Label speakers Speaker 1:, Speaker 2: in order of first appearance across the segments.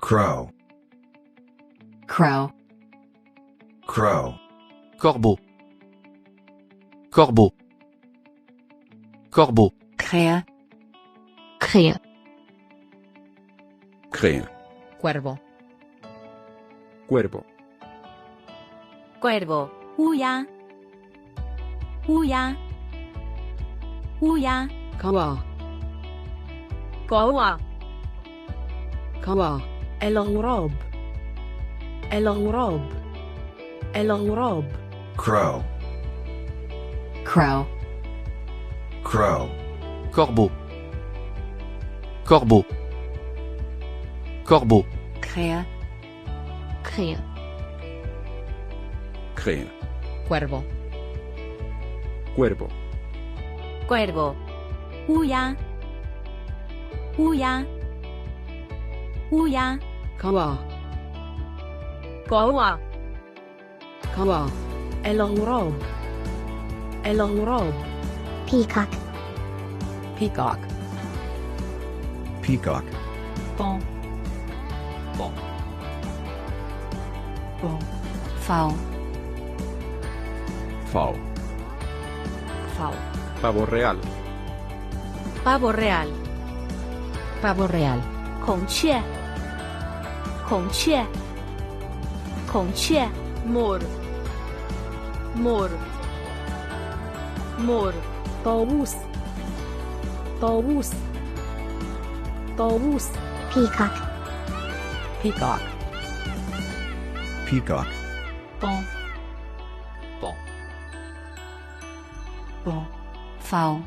Speaker 1: Crow.
Speaker 2: Crow.
Speaker 1: Crow.
Speaker 3: Corbeau. Corbeau. Corbeau.
Speaker 2: Krähe. Krähe.
Speaker 1: Krähe.
Speaker 2: Cuervo.
Speaker 1: Cuervo.
Speaker 4: Cuervo. 乌鸦。乌鸦。乌鸦。
Speaker 2: Kawa.
Speaker 4: قوة.
Speaker 2: Kawa.
Speaker 4: الغراب. الغراب. الغراب.
Speaker 1: Crow.
Speaker 2: Crow.
Speaker 1: Crow.
Speaker 3: Corbeau. Corbeau. Corbeau.
Speaker 2: Krähe. Krähe.
Speaker 1: Krähe.
Speaker 2: Cuervo.
Speaker 1: Cuervo.
Speaker 4: Cuervo. 乌鸦。乌鸦。乌鸦。
Speaker 2: Kawa.
Speaker 4: قوة.
Speaker 2: Kawa.
Speaker 4: الغراب. الغراب.
Speaker 5: Peacock.
Speaker 2: Peacock.
Speaker 1: Peacock.
Speaker 4: Bon.
Speaker 2: Bon. Bon. Fowl.
Speaker 1: Fowl.
Speaker 2: Fowl.
Speaker 1: Pavo real.
Speaker 4: Pavo real.
Speaker 2: Pavo real.
Speaker 4: 孔雀。孔雀。孔雀。مور. مور. مور. طاووس. طاووس. طاووس.
Speaker 5: Peacock.
Speaker 2: Peacock.
Speaker 1: Peacock.
Speaker 2: Bon. Bon. Bon. Fowl.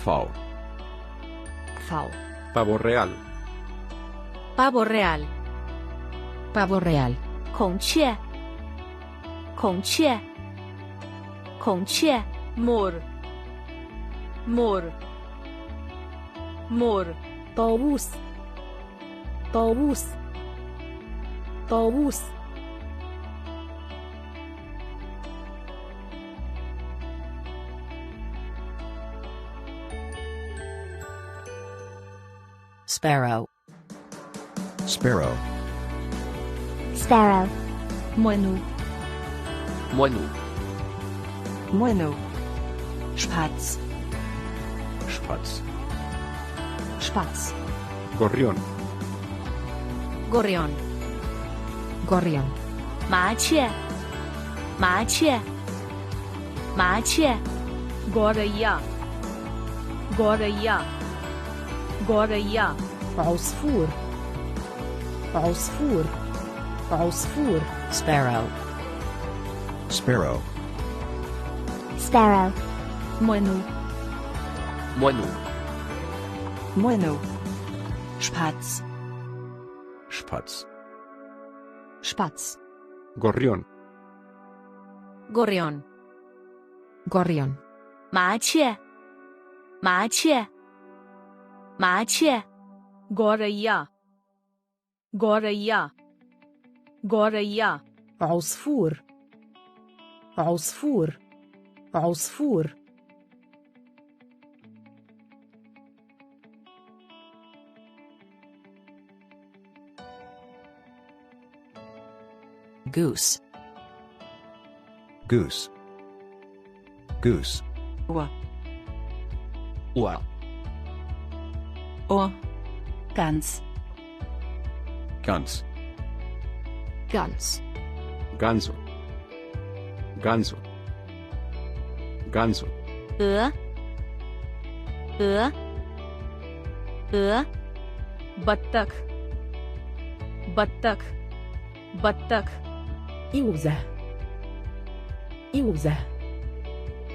Speaker 1: Fowl.
Speaker 2: Fowl.
Speaker 1: Pavo real.
Speaker 4: Pavo real.
Speaker 2: Pavo real.
Speaker 4: 孔雀。孔雀。孔雀。مور. مور. مور. طاووس. طاووس. طاووس.
Speaker 2: Sparrow.
Speaker 1: Sparrow.
Speaker 5: Sparrow.
Speaker 4: Moineau.
Speaker 3: Moineau.
Speaker 2: Moineau. Spatz.
Speaker 1: Spatz.
Speaker 2: Spatz.
Speaker 1: Gorrión.
Speaker 4: Gorrión.
Speaker 2: Gorrión.
Speaker 4: 麻雀。麻雀。麻雀。gorilla. gorilla. gorilla.
Speaker 2: عصفور. عصفور. عصفور. Sparrow.
Speaker 1: Sparrow.
Speaker 5: Sparrow.
Speaker 4: Moineau.
Speaker 3: Moineau.
Speaker 2: Moineau. Spatz.
Speaker 1: Spatz.
Speaker 2: Spatz.
Speaker 1: Gorrión.
Speaker 4: Gorrión.
Speaker 2: Gorrión.
Speaker 4: 麻雀。麻雀。麻雀。gorilla. gorilla. gorilla.
Speaker 2: عصفور. عصفور. عصفور. Goose.
Speaker 1: Goose. Goose.
Speaker 2: Ohr.
Speaker 3: Ohr.
Speaker 2: Ohr. Gans.
Speaker 1: Gans.
Speaker 2: Gans.
Speaker 1: Ganso. Ganso. Ganso.
Speaker 4: 鹅。鹅。鹅。बत्तख. बत्तख. बत्तख.
Speaker 2: إوزة. إوزة.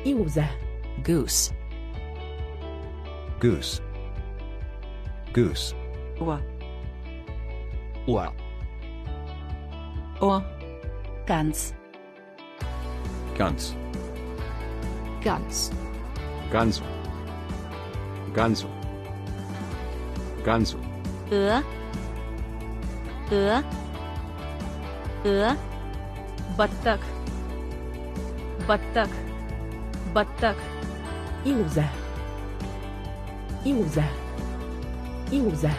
Speaker 2: إوزة. Goose.
Speaker 1: Goose. Goose.
Speaker 2: Ohr.
Speaker 3: Ohr.
Speaker 2: Ohr. Gans.
Speaker 1: Gans.
Speaker 2: Gans.
Speaker 1: Ganso. Ganso. Ganso.
Speaker 4: 鹅。鹅。鹅。बत्तख. बत्तख. बत्तख.
Speaker 2: إوزة. إوزة. إوزة.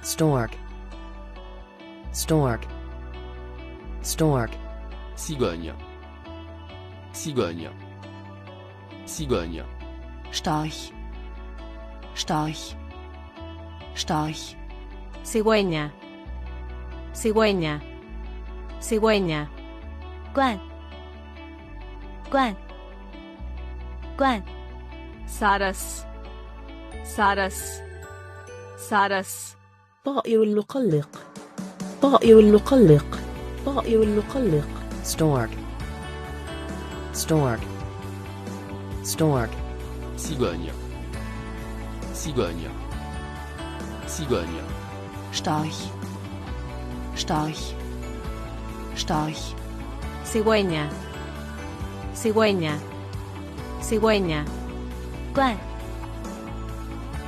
Speaker 2: stork, stork, stork,
Speaker 3: cigogne, cigogne, cigogne,
Speaker 2: storch, storch, storch,
Speaker 4: cigüeña, cigüeña, cigüeña,
Speaker 2: 鹳，鹳，鹳，
Speaker 4: saras, saras, saras,
Speaker 6: طائر اللقلق، طائر اللقلق، طائر اللقلق.
Speaker 2: stork, stork, stork,
Speaker 3: cigogne, cigogne, cigogne,
Speaker 2: storch, storch, storch,
Speaker 4: cigüeña, cigüeña, cigüeña,
Speaker 2: 鹳，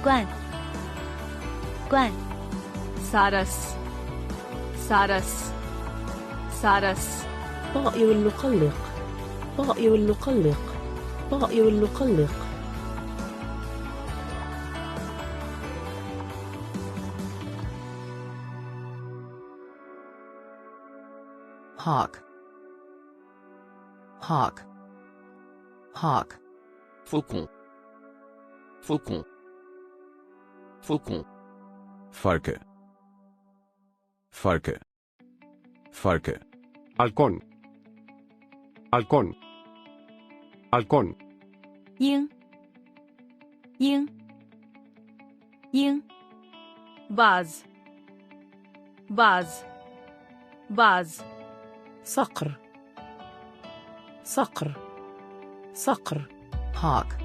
Speaker 2: 鹳，鹳，
Speaker 4: saras, saras, saras,
Speaker 6: طائر اللقلق، طائر اللقلق، طائر اللقلق.
Speaker 2: hawk, hawk, hawk,
Speaker 3: faucon, faucon, faucon,
Speaker 1: Varken. Varken. Varken.
Speaker 7: halcón, halcón, halcón,
Speaker 2: 鹰，鹰，鹰，
Speaker 4: baz, baz, baz,
Speaker 6: صقر، صقر، صقر.
Speaker 2: hawk,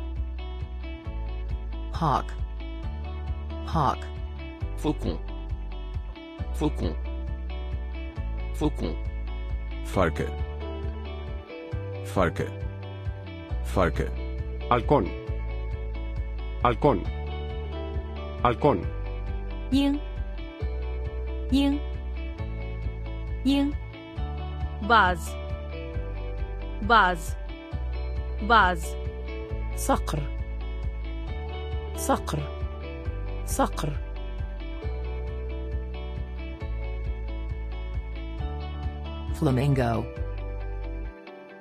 Speaker 2: hawk, hawk,
Speaker 3: faucon, faucon, faucon,
Speaker 1: Varken. Varken. Varken.
Speaker 7: halcón, halcón, halcón,
Speaker 2: 鹰，鹰，鹰，
Speaker 4: baz, baz, baz,
Speaker 6: صقر، صقر، صقر.
Speaker 2: flamingo,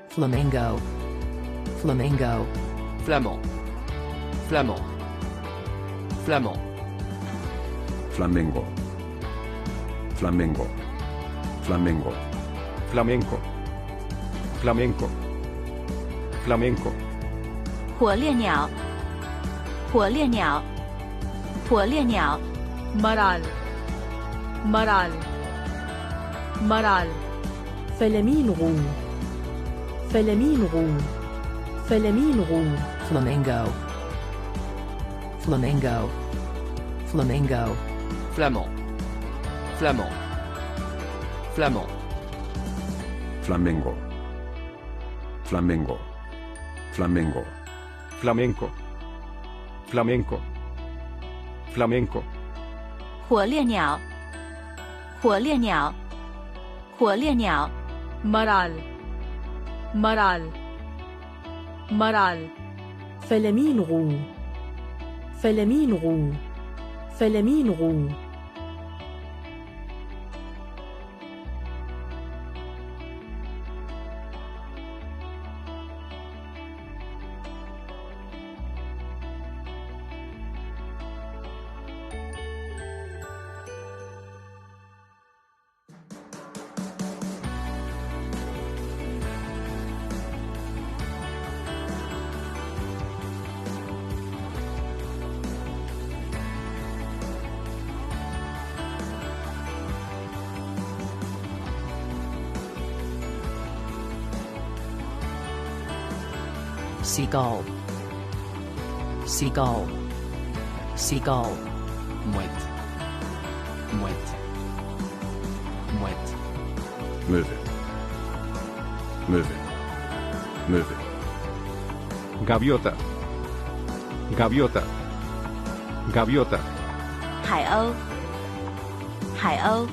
Speaker 2: flamingo, flamingo,
Speaker 3: flamand, flamand, flamand,
Speaker 1: Flamingo. Flamingo. Flamingo.
Speaker 7: flamenco, flamenco, flamenco,
Speaker 2: 火烈鸟，火烈鸟，火烈鸟，
Speaker 4: maral, maral, maral,
Speaker 6: فلامينغو، فلامينغو، فلامينغو.
Speaker 2: flamingo, flamingo, flamingo,
Speaker 3: flamand, flamand, flamand,
Speaker 1: Flamingo. Flamingo. Flamingo.
Speaker 7: flamenco, flamenco, flamenco,
Speaker 2: 火烈鸟，火烈鸟，火烈鸟，
Speaker 4: maral, maral, maral,
Speaker 6: فلامينغو، فلامينغو، فلامينغو.
Speaker 2: seagull, seagull, seagull,
Speaker 3: mouette, mouette, mouette,
Speaker 1: Möwe. Möwe. Möwe.
Speaker 7: gaviota, gaviota, gaviota,
Speaker 2: 海鸥，海鸥，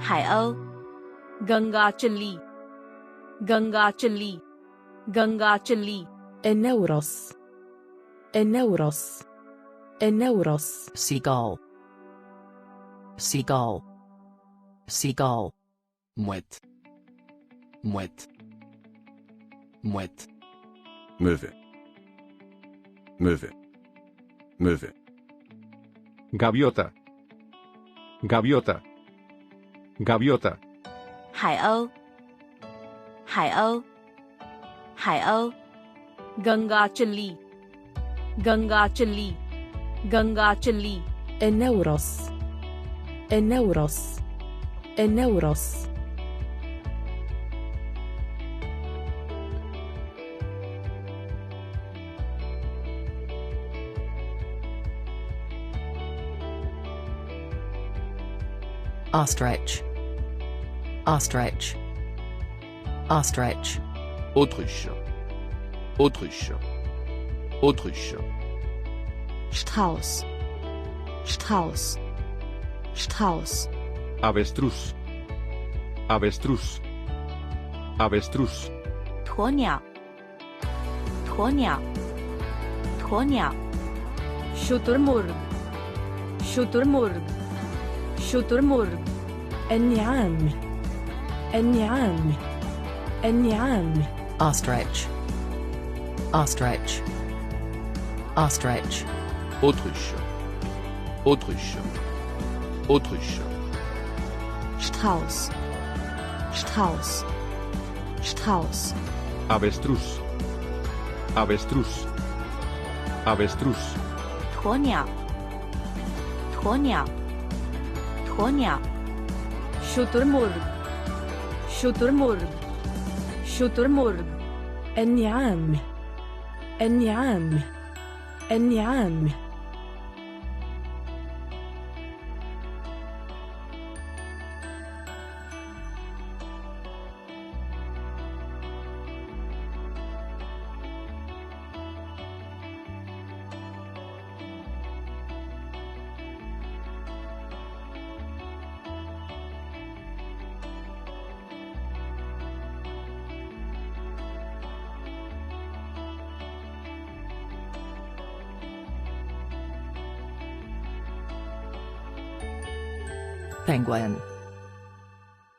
Speaker 2: 海鸥，
Speaker 4: ganga chilli, ganga chilli, ganga chilli,
Speaker 6: النورس، النورس، النورس.
Speaker 2: seagull,
Speaker 3: seagull, seagull, mouette, mouette, mouette,
Speaker 1: Möwe. Möwe. Möwe.
Speaker 7: Gaviota. Gaviota. Gaviota.
Speaker 2: 海鸥，海鸥，海鸥，
Speaker 4: Ganga चली गंगा चली गंगा चली
Speaker 6: النورس النورس النورس
Speaker 3: ostrich, ostrich, ostrich,
Speaker 8: autruche, autruche, autruche,
Speaker 5: Strauß, Strauß, Strauß,
Speaker 7: Avestruz. Avestruz. Avestruz.
Speaker 2: 鸵鸟，鸵鸟，鸵鸟，
Speaker 4: शुतुरमुर्ग शुतुरमुर्ग शुतुरमुर्ग
Speaker 6: النعام النعام النعام
Speaker 3: ostrich, ostrich, ostrich,
Speaker 8: autruche, autruche, autruche,
Speaker 5: Strauß, Strauß, Strauß,
Speaker 7: Avestruz. Avestruz. Avestruz.
Speaker 2: 鸵鸟，鸵鸟，鸵鸟，
Speaker 4: शुतुरमुर्ग शुतुरमुर्ग शुतुरमुर्ग
Speaker 6: النعام النعام النعام
Speaker 3: penguin,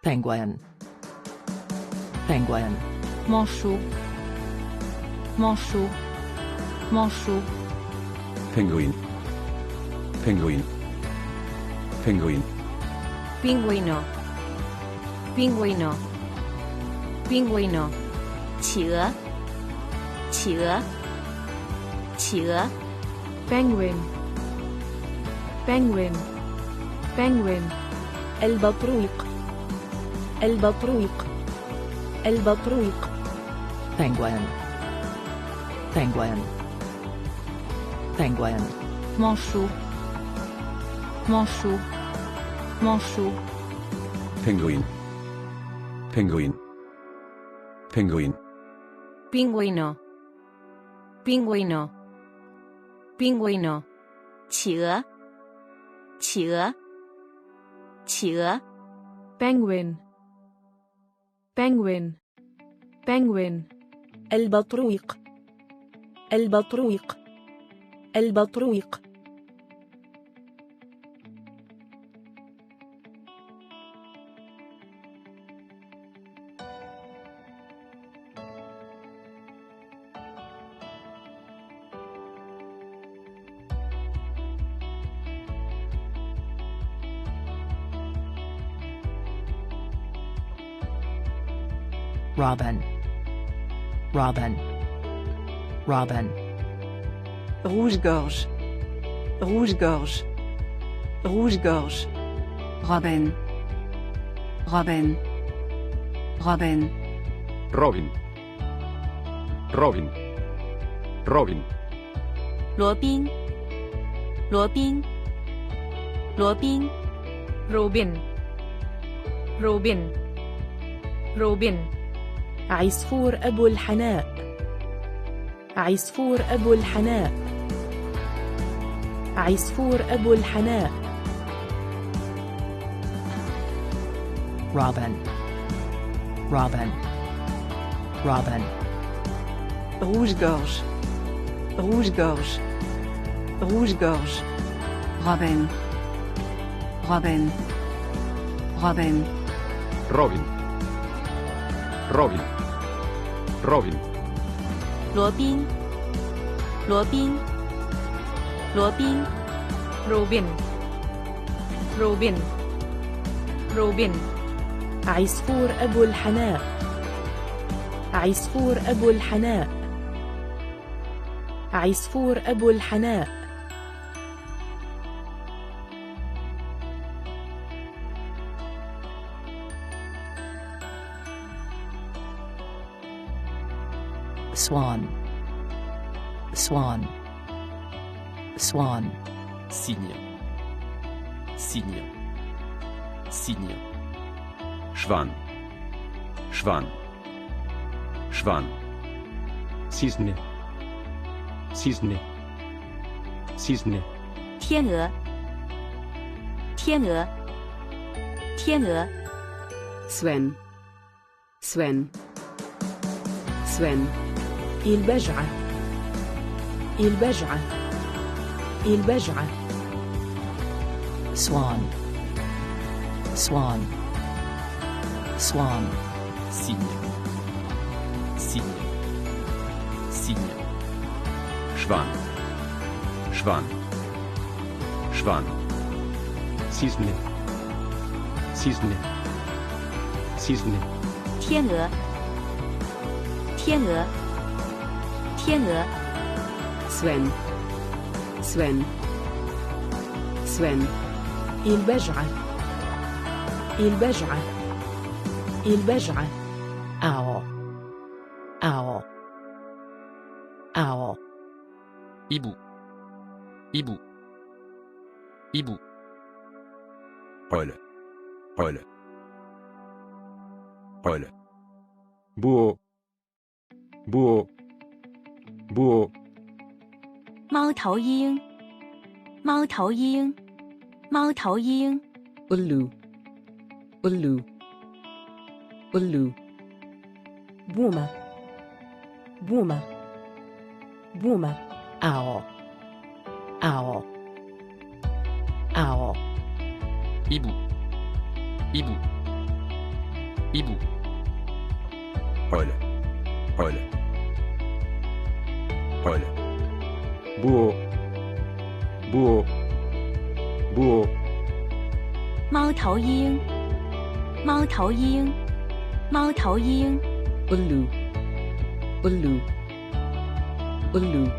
Speaker 3: penguin, penguin,
Speaker 4: manchot manchot manchot
Speaker 1: Penguin. Penguin. Penguin.
Speaker 4: pingüino pingüino pingüino
Speaker 2: 企鹅，企鹅，企鹅，
Speaker 4: penguin penguin penguin
Speaker 6: البطريق البطريق البطريق
Speaker 3: penguin, penguin, penguin,
Speaker 4: manchot manchot manchot
Speaker 1: Penguin. Penguin. Penguin.
Speaker 4: pingüino pingüino pingüino
Speaker 2: 企鹅，企鹅，企鹅，
Speaker 4: penguin penguin penguin
Speaker 6: البطريق البطريق البطريق
Speaker 3: robin, robin, robin,
Speaker 9: rouge-gorge, rouge-gorge, rouge-gorge, robin, robin, robin,
Speaker 7: Robin. Robin. Robin.
Speaker 2: 罗宾，罗宾，罗宾，
Speaker 4: robin robin robin
Speaker 6: عصفور أبو الحناء عصفور أبو الحناء عصفور أبو الحناء
Speaker 3: robin, robin, robin,
Speaker 9: rouge-gorge, rouge-gorge, rouge-gorge, robin, Robin. Robin.
Speaker 7: Robin. Robin. Robin.
Speaker 2: 罗宾，罗宾，罗宾，
Speaker 4: Robin. Robin. Robin.
Speaker 6: عصفور أبو الحناء. عصفور أبو الحناء. عصفور أبو الحناء.
Speaker 3: Swan. Swan. Swan.
Speaker 10: Cygne. Cygne. Cygne.
Speaker 1: Schwan. Schwan. Schwan.
Speaker 7: Cisne. Cisne. Cisne.
Speaker 2: 天鹅，天鹅，天鹅，
Speaker 9: Sven. Sven. Sven.
Speaker 6: البجعة. البجعة. البجعة.
Speaker 3: Swan. Swan. Swan.
Speaker 10: Cygne. Cygne. Cygne.
Speaker 1: Schwan. Schwan. Schwan.
Speaker 7: Cisne. Cisne. Cisne.
Speaker 2: 天鹅，天鹅，天鹅，
Speaker 9: Sven. Sven. Sven.
Speaker 6: البجعة. البجعة. البجعة.
Speaker 3: Owl. Owl. Owl.
Speaker 10: Hibou. Hibou. Hibou.
Speaker 1: Rolle. Rolle. Rolle.
Speaker 7: Búho. Búho. Búho.
Speaker 2: 猫头鹰，猫头鹰，猫头鹰，
Speaker 9: Ulu. Ulu. Ulu.
Speaker 6: بومة. بومة. بومة.
Speaker 3: Owl. Owl. Owl.
Speaker 10: Hibou. Hibou. Hibou.
Speaker 1: Rolle. Rolle. Rolle.
Speaker 7: Búho. Búho. Búho.
Speaker 2: 猫头鹰，猫头鹰，猫头鹰，
Speaker 9: Ulu. Ulu. Ulu.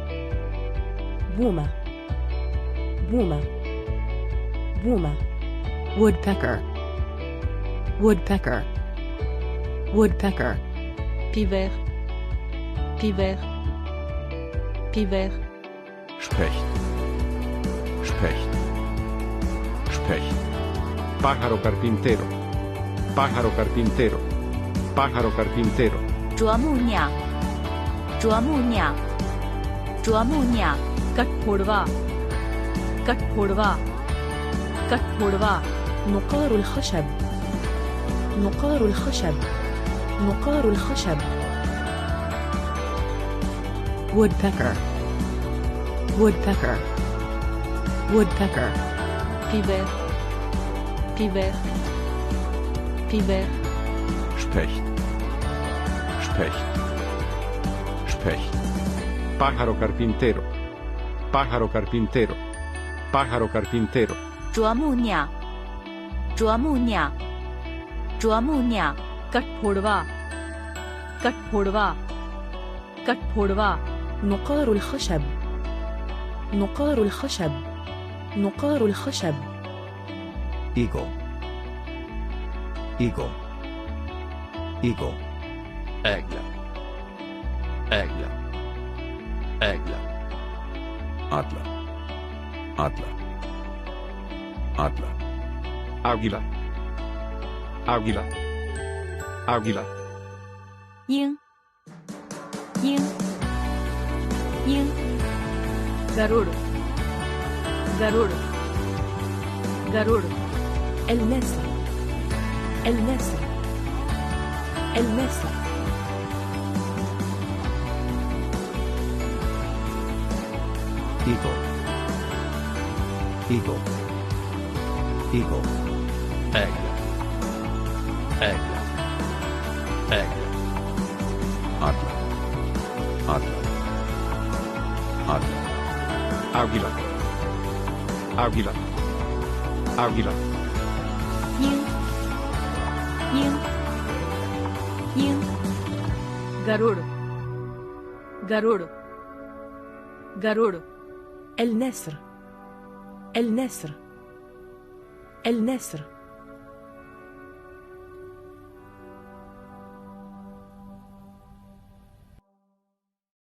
Speaker 6: بومة. بومة. بومة.
Speaker 3: Woodpecker. Woodpecker. Woodpecker.
Speaker 4: Pivert. Pivert. Pivert.
Speaker 1: Specht. Specht. Specht.
Speaker 7: Pájaro carpintero. Pájaro carpintero. Pájaro carpintero.
Speaker 2: 啄木鸟，啄木鸟，啄木鸟，
Speaker 4: कठफोड़वा. कठफोड़वा. कठफोड़वा.
Speaker 6: نقار الخشب. نقار الخشب. نقار الخشب.
Speaker 3: Woodpecker. Woodpecker. Woodpecker.
Speaker 4: Pivert. Pivert. Pivert.
Speaker 1: Specht. Specht. Specht.
Speaker 7: Pájaro carpintero. Pájaro carpintero. Pájaro carpintero.
Speaker 2: 啄木鸟，啄木鸟，啄木鸟，
Speaker 4: कठफोड़वा. कठफोड़वा. कठफोड़वा.
Speaker 6: نقار الخشب. نقار الخشب. نقار الخشب.
Speaker 1: Eagle. Eagle. Eagle.
Speaker 10: Aigle. Aigle. Aigle.
Speaker 1: Adler. Adler. Adler.
Speaker 7: Águila. Águila. Águila.
Speaker 2: 鹰，鹰，鹰，
Speaker 4: Garuda. Garuda. Garuda.
Speaker 6: النسر. النسر. النسر.
Speaker 1: Eagle. Eagle. Eagle.
Speaker 10: Aigle. Aigle. Aigle.
Speaker 1: Adler. Adler. Adler.
Speaker 7: Águila. Águila. Águila.
Speaker 2: 鹰，鹰，鹰，
Speaker 4: Garuda Garuda Garuda
Speaker 6: النسر النسر النسر